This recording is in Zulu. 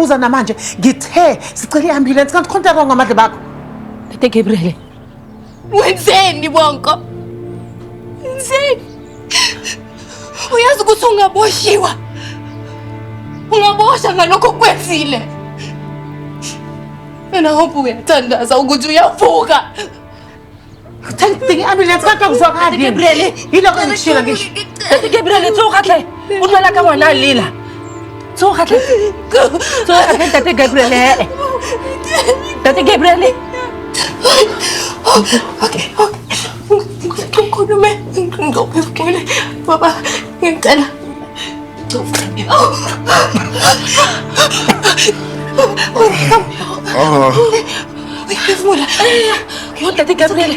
ngiyabuza namanje ngithe sicela iambulance kanti kontakwa ngamadle bakho. Tete Gabriel. Wenzeni bonko? Wenzeni? Uyazi ukuthi ungaboshiwa. Ungabosha ngalokho kwenzile. Mina hope uyathandaza ukuthi uyavuka. Ngithenge iambulance kanti akuzwakali. Gabriel, yilokho engishilo ngisho. Tete Gabriel tsoga hle. Utlwela ka ngwana lila. Tsoga hle. Tsoga hle Tete Gabriel. Tete Gabriel. Okay. Ngikukhulume ngophefumule baba ngicela. Phefumula. Tete Gabriel.